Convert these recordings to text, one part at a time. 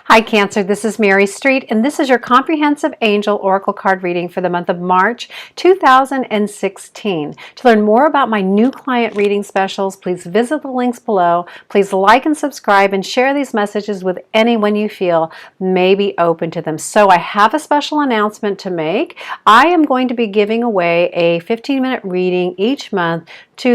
Hi Cancer, this is Mary Street and this is your comprehensive angel oracle card reading for the month of March 2016. To learn more about my new client reading specials, please visit the links below. Please like and subscribe and share these messages with anyone you feel may be open to them. So I have a special announcement to make. I am going to be giving away a 15-minute reading each month to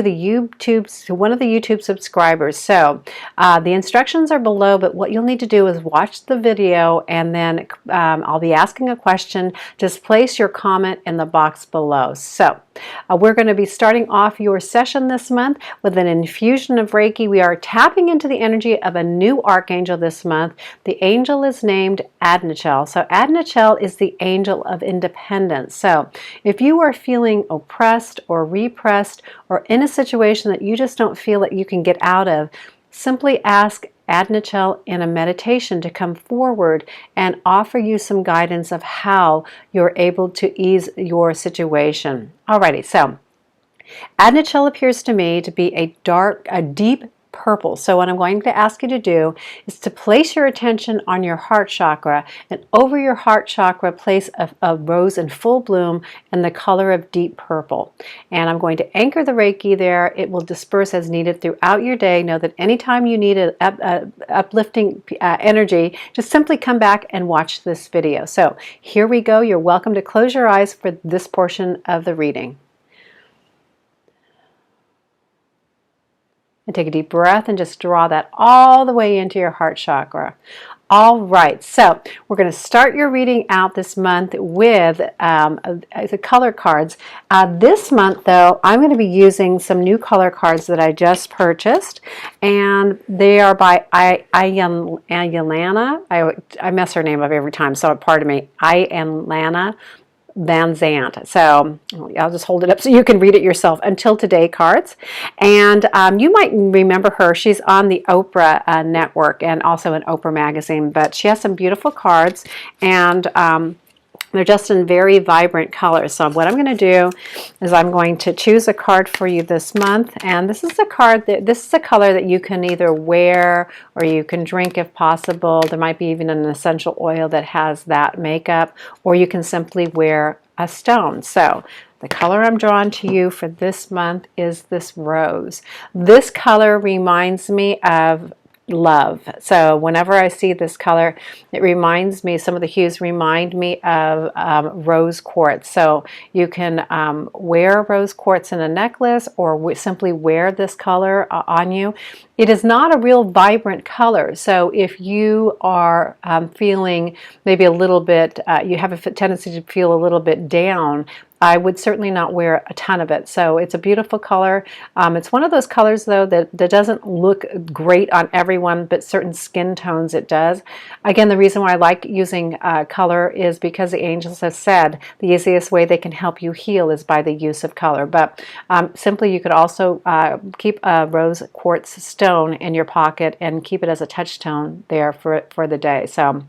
one of the YouTube subscribers. So the instructions are below, but what you'll need to do is watch the video and then I'll be asking a question. Just place your comment in the box below. So we're going to be starting off your session this month with an infusion of Reiki. We are tapping into the energy of a new archangel this month. The angel is named Adnachiel. So Adnachiel is the angel of independence. So if you are feeling oppressed or repressed or in a situation that you just don't feel that you can get out of, simply ask Adnachiel in a meditation to come forward and offer you some guidance of how you're able to ease your situation. Alrighty, so Adnachiel appears to me to be a deep purple. So what I'm going to ask you to do is to place your attention on your heart chakra, and over your heart chakra place a rose in full bloom in the color of deep purple. And I'm going to anchor the Reiki there. It will disperse as needed throughout your day. Know that anytime you need an uplifting energy, just simply come back and watch this video. So here we go. You're welcome to close your eyes for this portion of the reading. And take a deep breath and just draw that all the way into your heart chakra. All right, so we're going to start your reading out this month with the color cards. This month, though, I'm going to be using some new color cards that I just purchased, and they are by Iyanla. I mess her name up every time, so pardon me. Iyanla Vanzant. So I'll just hold it up so you can read it yourself. Until Today cards. And you might remember her. She's on the Oprah network and also in Oprah magazine, but she has some beautiful cards, and they're just in very vibrant colors. So what I'm going to do is I'm going to choose a card for you this month, and this is a color that you can either wear or you can drink if possible. There might be even an essential oil that has that makeup, or you can simply wear a stone. So the color I'm drawn to you for this month is this rose. This color reminds me of love. So whenever I see this color, it reminds me, some of the hues remind me of rose quartz. So you can wear rose quartz in a necklace, or simply wear this color on you. It is not a real vibrant color, so if you are feeling maybe a little bit, you have a tendency to feel a little bit down, I would certainly not wear a ton of it. So it's a beautiful color. It's one of those colors, though, that doesn't look great on everyone, but certain skin tones it does. Again, the reason why I like using color is because the angels have said the easiest way they can help you heal is by the use of color. But simply you could also keep a rose quartz stone in your pocket and keep it as a touchstone there for the day. So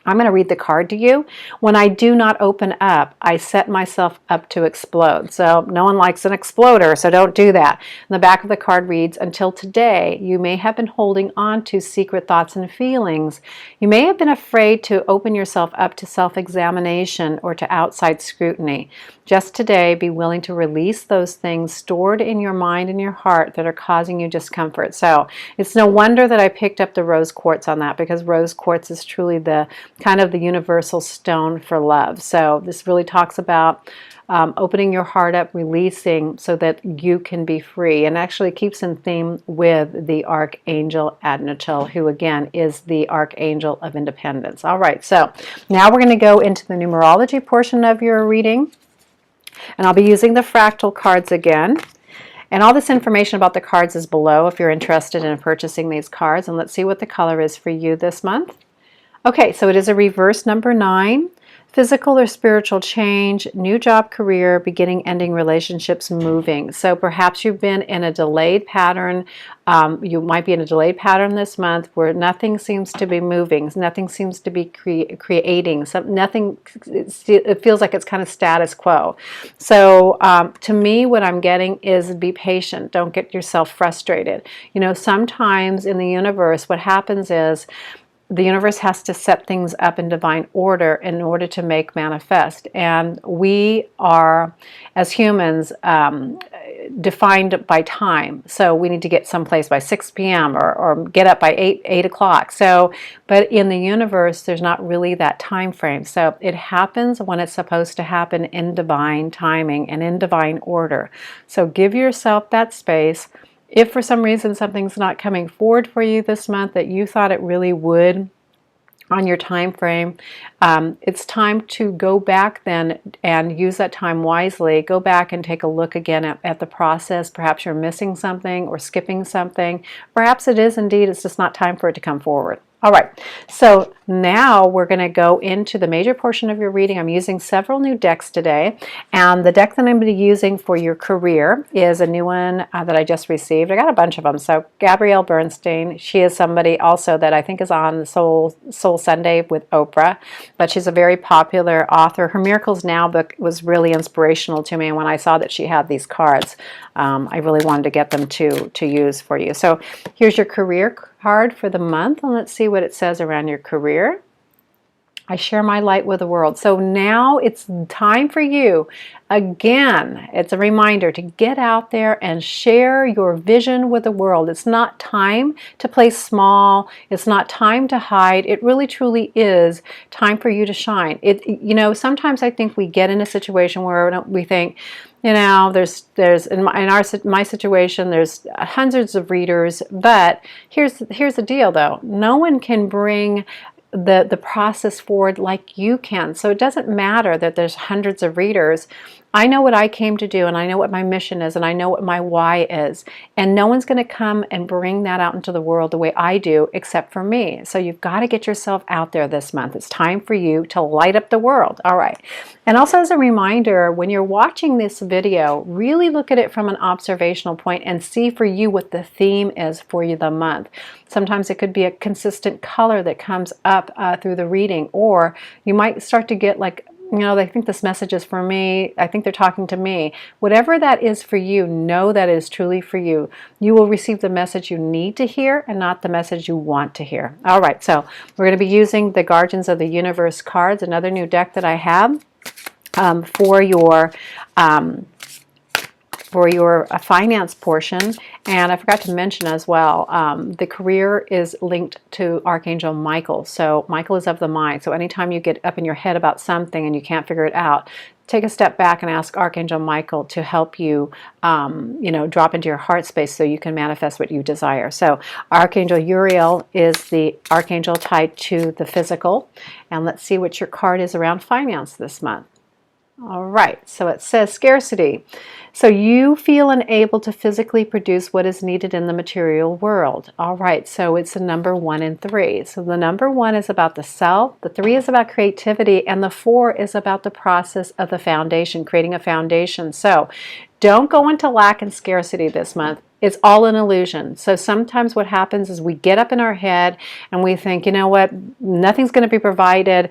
I'm going to read the card to you. When I do not open up, I set myself up to explode. So no one likes an exploder, so don't do that. And the back of the card reads, until today, you may have been holding on to secret thoughts and feelings. You may have been afraid to open yourself up to self-examination or to outside scrutiny. Just today, be willing to release those things stored in your mind and your heart that are causing you discomfort. So it's no wonder that I picked up the rose quartz on that, because rose quartz is truly the kind of the universal stone for love. So this really talks about opening your heart up, releasing so that you can be free, and actually keeps in theme with the Archangel Adnachiel, who again is the Archangel of Independence. All right, so now we're going to go into the numerology portion of your reading. And I'll be using the Fractal cards again. And all this information about the cards is below if you're interested in purchasing these cards. And let's see what the color is for you this month. Okay, so it is a reverse number 9. Physical or spiritual change, new job, career, beginning, ending, relationships, moving. So perhaps you've been in a delayed pattern. You might be in a delayed pattern this month where nothing seems to be moving. Nothing seems to be creating. It feels like it's kind of status quo. So to me, what I'm getting is be patient. Don't get yourself frustrated. You know, sometimes in the universe, what happens is the universe has to set things up in divine order in order to make manifest. And we are, as humans, defined by time. So we need to get someplace by 6 p.m. or get up by 8 o'clock. So, but in the universe, there's not really that time frame. So it happens when it's supposed to happen in divine timing and in divine order. So give yourself that space. If for some reason something's not coming forward for you this month that you thought it really would on your time frame, it's time to go back then and use that time wisely. Go back and take a look again at the process. Perhaps you're missing something or skipping something. Perhaps it is indeed, it's just not time for it to come forward. All right, so now we're going to go into the major portion of your reading. I'm using several new decks today, and the deck that I'm going to be using for your career is a new one that I just received. I got a bunch of them. So Gabrielle Bernstein, she is somebody also that I think is on the Soul Sunday with Oprah, but she's a very popular author. Her Miracles Now book was really inspirational to me, and when I saw that she had these cards, I really wanted to get them to use for you. So here's your career card for the month, and let's see what it says around your career. I share my light with the world. So now it's time for you. Again, it's a reminder to get out there and share your vision with the world. It's not time to play small. It's not time to hide. It really truly is time for you to shine. Sometimes I think we get in a situation where we think, there's in my situation, there's hundreds of readers, but here's the deal though. No one can bring the process forward like you can. So it doesn't matter that there's hundreds of readers. I know what I came to do, and I know what my mission is, and I know what my why is. And no one's going to come and bring that out into the world the way I do, except for me. So you've got to get yourself out there this month. It's time for you to light up the world. All right. And also as a reminder, when you're watching this video, really look at it from an observational point and see for you what the theme is for you the month. Sometimes it could be a consistent color that comes up through the reading, or you might start to get like, they think this message is for me. I think they're talking to me. Whatever that is for you, know that it is truly for you. You will receive the message you need to hear and not the message you want to hear. All right, so we're going to be using the Guardians of the Universe cards, another new deck that I have for your finance portion. And I forgot to mention as well, the career is linked to Archangel Michael. So Michael is of the mind. So anytime you get up in your head about something and you can't figure it out, take a step back and ask Archangel Michael to help you, drop into your heart space so you can manifest what you desire. So Archangel Uriel is the archangel tied to the physical. And let's see what your card is around finance this month. All right, so it says scarcity. So you feel unable to physically produce what is needed in the material world. All right, so it's a number 1 and 3. So the number 1 is about the self, the 3 is about creativity, and the 4 is about the process of the foundation, creating a foundation. So don't go into lack and scarcity this month. It's all an illusion. So sometimes what happens is we get up in our head and we think, you know what, nothing's going to be provided,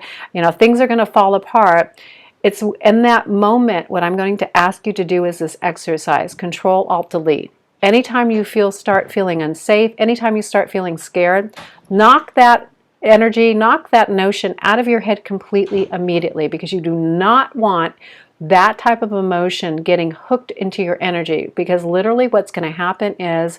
things are going to fall apart. It's in that moment, what I'm going to ask you to do is this exercise, Control, Alt, Delete. Anytime you start feeling unsafe, anytime you start feeling scared, knock that energy, knock that notion out of your head completely immediately, because you do not want that type of emotion getting hooked into your energy, because literally what's going to happen is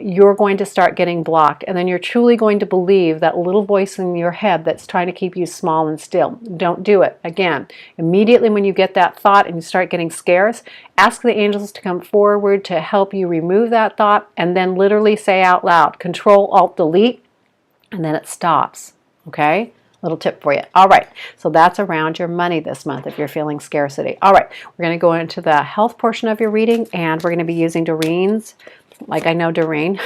you're going to start getting blocked, and then you're truly going to believe that little voice in your head that's trying to keep you small and still. Don't do it. Again, immediately when you get that thought and you start getting scarce, ask the angels to come forward to help you remove that thought, and then literally say out loud, Control, Alt, Delete, and then it stops. Okay? Little tip for you. All right, so that's around your money this month if you're feeling scarcity. All right, we're going to go into the health portion of your reading, and we're going to be using Doreen's, like I know Doreen.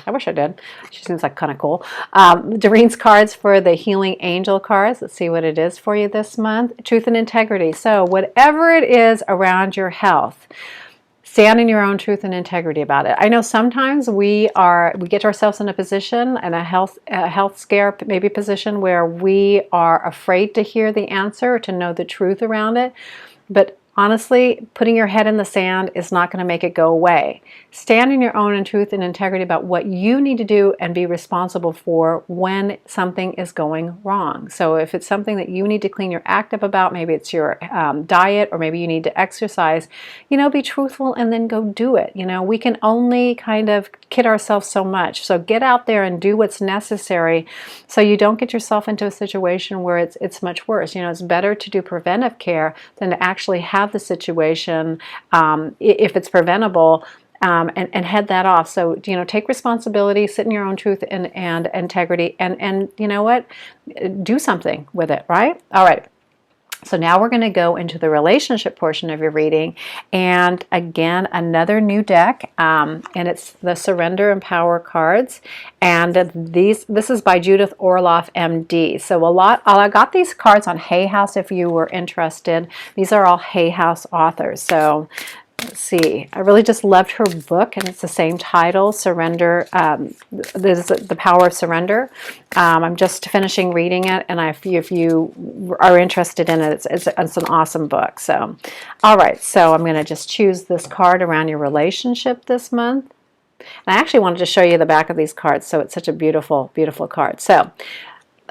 I wish I did. She seems like kind of cool. Doreen's cards for the Healing Angel cards. Let's see what it is for you this month. Truth and integrity. So whatever it is around your health, stand in your own truth and integrity about it. I know sometimes we get ourselves in a position, in a health scare maybe position, where we are afraid to hear the answer, to know the truth around it. But honestly, putting your head in the sand is not going to make it go away. Stand in your own truth and integrity about what you need to do and be responsible for when something is going wrong. So if it's something that you need to clean your act up about, maybe it's your diet, or maybe you need to exercise, be truthful and then go do it. We can only kind of kid ourselves so much. So get out there and do what's necessary so you don't get yourself into a situation where it's much worse. It's better to do preventive care than to actually have the situation, if it's preventable, and head that off. So, take responsibility, sit in your own truth and integrity, and you know what? Do something with it, right? All right. So now we're going to go into the relationship portion of your reading, and again, another new deck, and it's the Surrender and Power cards, and this is by Judith Orloff, MD. So I got these cards on Hay House if you were interested. These are all Hay House authors. So let's see. I really just loved her book, and it's the same title, Surrender. This is The Power of Surrender. I'm just finishing reading it, and if you are interested in it, it's an awesome book. So, all right. So I'm going to just choose this card around your relationship this month. And I actually wanted to show you the back of these cards, so it's such a beautiful, beautiful card. So,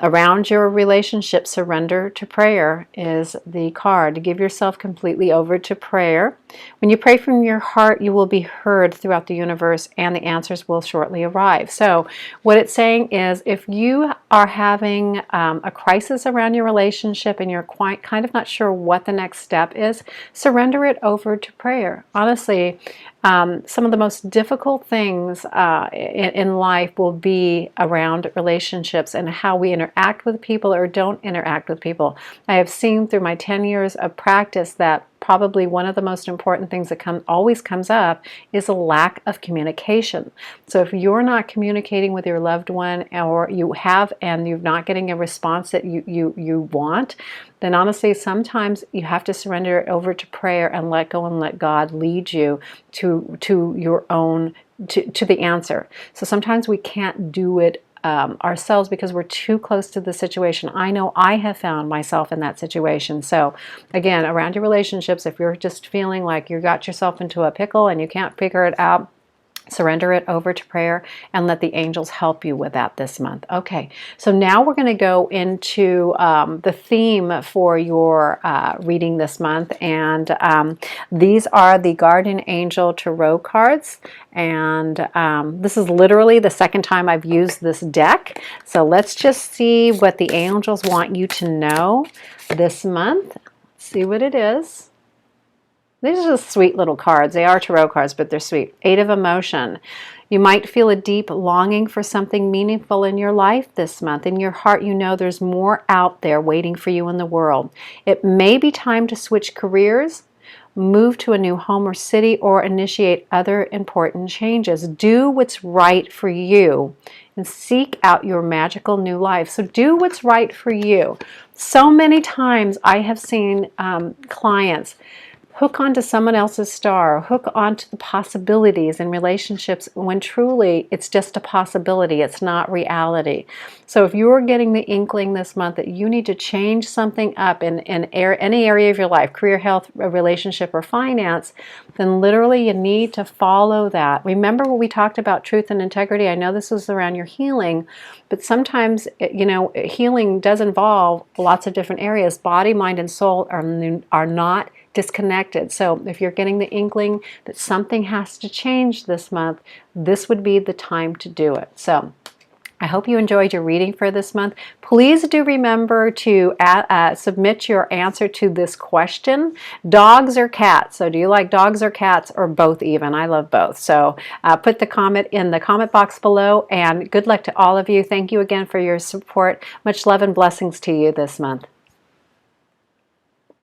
around your relationship, Surrender to Prayer is the card. Give yourself completely over to prayer. When you pray from your heart, you will be heard throughout the universe, and the answers will shortly arrive. So what it's saying is, if you are having a crisis around your relationship and you're kind of not sure what the next step is, surrender it over to prayer. Honestly, some of the most difficult things in life will be around relationships and how we interact with people or don't interact with people. I have seen through my 10 years of practice that probably one of the most important things that always comes up is a lack of communication. So if you're not communicating with your loved one, or you have and you're not getting a response that you want, then honestly, sometimes you have to surrender it over to prayer and let go and let God lead you to your own, to the answer. So sometimes we can't do it ourselves because we're too close to the situation. I know I have found myself in that situation. So again, around your relationships, if you're just feeling like you got yourself into a pickle and you can't figure it out, surrender it over to prayer and let the angels help you with that this month. Okay, so now we're going to go into the theme for your reading this month, and these are the Guardian Angel Tarot cards, and this is literally the second time I've used this deck. So let's just see what the angels want you to know this month. Let's see what it is. These are just sweet little cards. They are tarot cards, but they're sweet. 8 of Emotion. You might feel a deep longing for something meaningful in your life this month. In your heart, you know there's more out there waiting for you in the world. It may be time to switch careers, move to a new home or city, or initiate other important changes. Do what's right for you and seek out your magical new life. So do what's right for you. So many times I have seen clients hook onto someone else's star, hook onto the possibilities in relationships when truly it's just a possibility, it's not reality. So if you're getting the inkling this month that you need to change something up in any area of your life, career, health, relationship, or finance, then literally you need to follow that. Remember what we talked about, truth and integrity? I know this was around your healing, but sometimes, healing does involve lots of different areas. Body, mind, and soul are not disconnected. So if you're getting the inkling that something has to change this month, this would be the time to do it. So I hope you enjoyed your reading for this month. Please do remember to submit your answer to this question. Dogs or cats? So do you like dogs or cats, or both even? I love both. So put the comment in the comment box below, and good luck to all of you. Thank you again for your support. Much love and blessings to you this month.